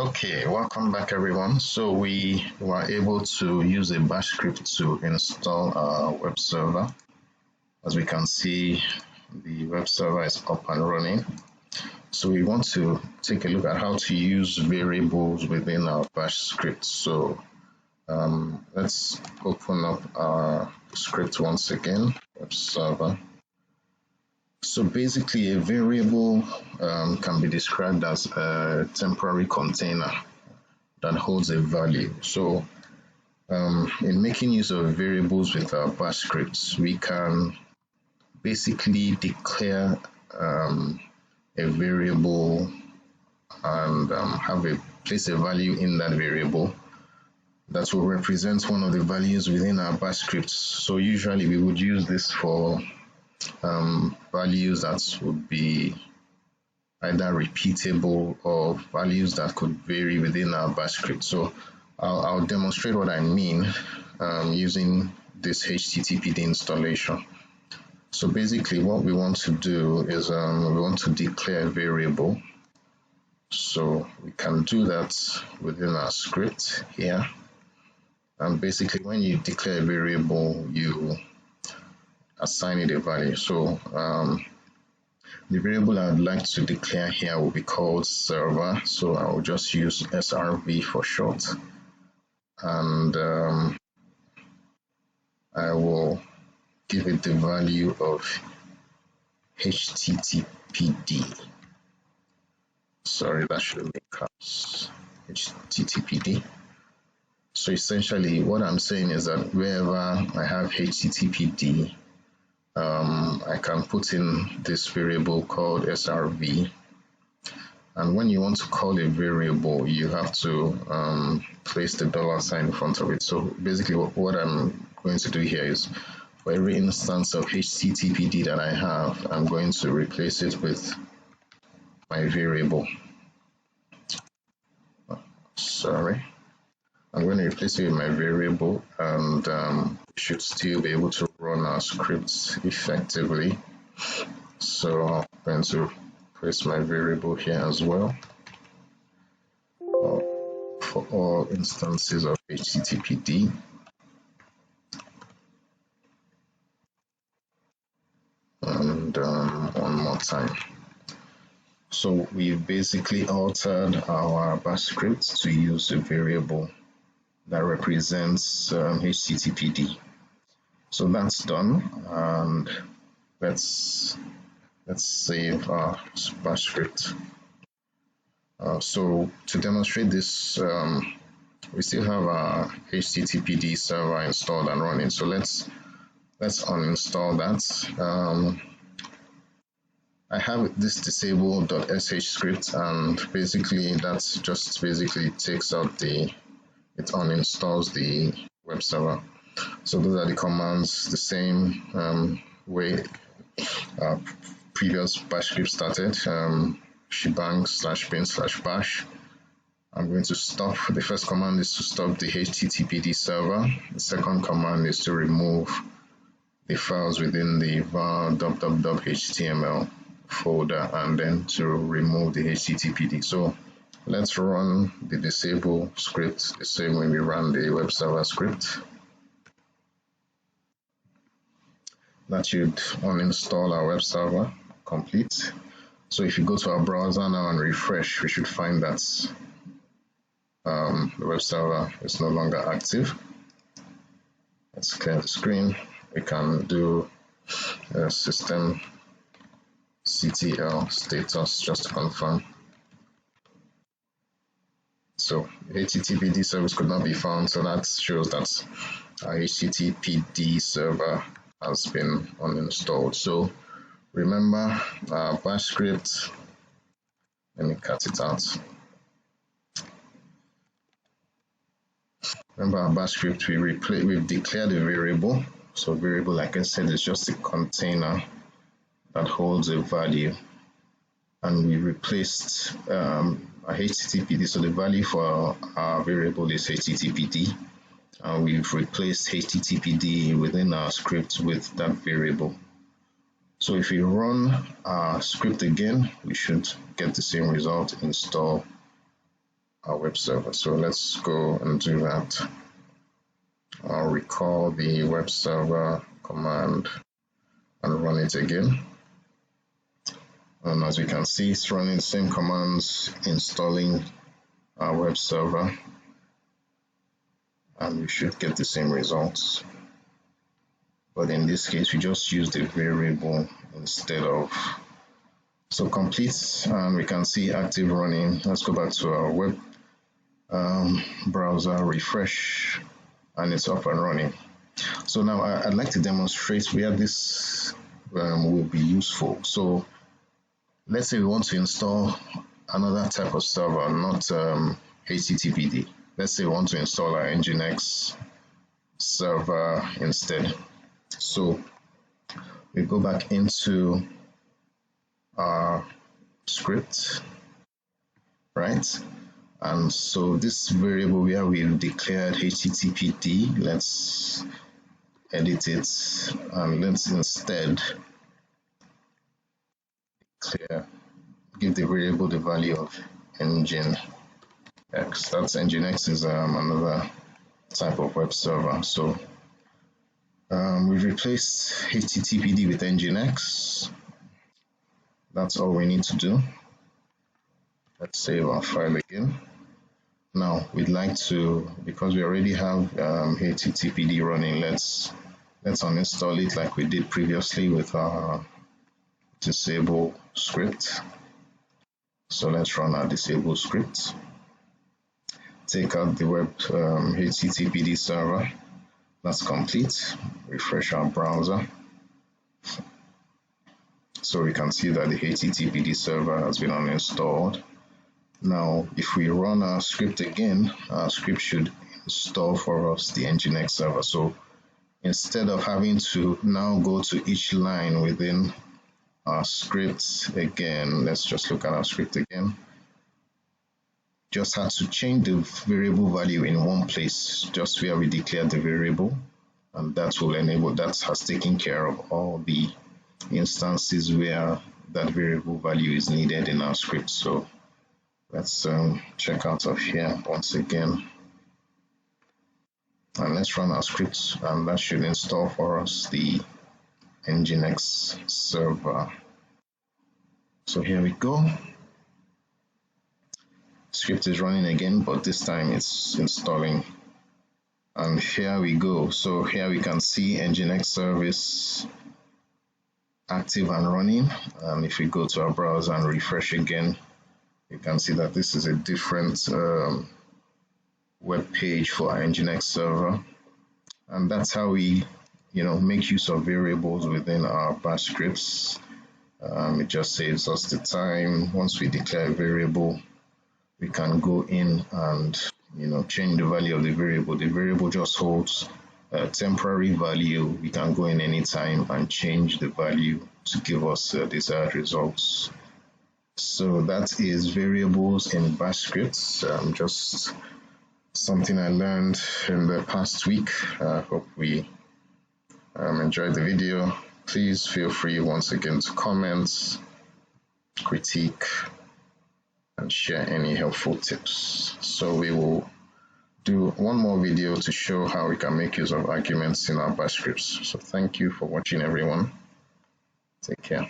Okay, welcome back everyone. So we were able to use a bash script to install our web server. As we can see, the web server is up and running. So we want to take a look at how to use variables within our bash script. So let's open up our script once again, web server. So basically a variable can be described as a temporary container that holds a value. So in making use of variables with our bash scripts, we can basically declare a variable and place a value in that variable that will represent one of the values within our bash scripts. So usually we would use this for values that would be either repeatable or values that could vary within our bash script. So I'll demonstrate what I mean using this HTTPD installation. So basically what we want to do is we want to declare a variable. So we can do that within our script here. And basically when you declare a variable, you assign it a value. So the variable I would like to declare here will be called server. So I will just use SRV for short. And I will give it the value of HTTPD. Sorry, that should make caps. HTTPD. So essentially what I'm saying is that wherever I have HTTPD, I can put in this variable called SRV. And when you want to call a variable, you have to place the $sign in front of it. So basically what I'm going to do here is for every instance of HTTPD that I have, I'm going to replace it with my variable. Sorry. I'm going to replace it with my variable, and we should still be able to run our scripts effectively. So I'm going to place my variable here as well for all instances of HTTPD. And one more time. So we've basically altered our bash script to use a variable that represents HTTPD. So that's done, and let's save our bash script. So to demonstrate this, we still have our HTTPD server installed and running. So let's uninstall that. I have this disable.sh script, and basically that just takes out it uninstalls the web server. So those are the commands, the same way previous bash script started, shebang /bin/bash. I'm going to stop. The first command is to stop the HTTPD server. The second command is to remove the files within the var.html folder, and then to remove the HTTPD. So let's run the disable script the same way we ran the web server script. That should uninstall our web server complete. So if you go to our browser now and refresh, we should find that the web server is no longer active. Let's clear the screen. We can do system CTL status just to confirm. So HTTPD service could not be found, so that shows that our HTTPD server has been uninstalled. So remember our bash script, let me cut it out. Remember our bash script, we've declared a variable. So variable, like I said, is just a container that holds a value, and we replaced our HTTPD. So the value for our variable is HTTPD, and we've replaced HTTPD within our script with that variable. So if we run our script again, we should get the same result: install our web server. So let's go and do that. I'll recall the web server command and run it again. And as we can see, it's running the same commands, installing our web server, and we should get the same results. But in this case, we just use the variable instead of. So complete, and we can see active running. Let's go back to our web browser, refresh, and it's up and running. So now I'd like to demonstrate where this will be useful. So let's say we want to install another type of server, not HTTPD. Let's say we want to install our Nginx server instead. So we go back into our script, right? And so this variable where we've declared HTTPD, let's edit it and let's instead give the variable the value of Nginx. That's Nginx is another type of web server. So we've replaced HTTPD with Nginx. That's all we need to do. Let's save our file again. Now we'd like to, because we already have HTTPD running, let's uninstall it like we did previously with our disable script. So let's run our disable script. Take out the web HTTPD server. That's complete. Refresh our browser. So we can see that the HTTPD server has been uninstalled. Now, if we run our script again, our script should install for us the Nginx server. So instead of having to now go to each line within our script again, let's just look at our script again. Just had to change the variable value in one place, just where we declared the variable, and that will enable, that has taken care of all the instances where that variable value is needed in our script. So let's check out of here once again, and let's run our script, and that should install for us the Nginx server. So here we go. Script is running again, but this time it's installing. And here we go. So here we can see Nginx service active and running. And if we go to our browser and refresh again, you can see that this is a different web page for our Nginx server. And that's how we, make use of variables within our bash scripts. It just saves us the time. Once we declare a variable, we can go in and change the value of the variable. The variable just holds a temporary value. We can go in anytime and change the value to give us desired results. So that is variables in bash scripts. Just something I learned in the past week. I hope we enjoyed the video. Please feel free once again to comment, critique, and share any helpful tips. So we will do one more video to show how we can make use of arguments in our bash scripts. So thank you for watching, everyone. Take care.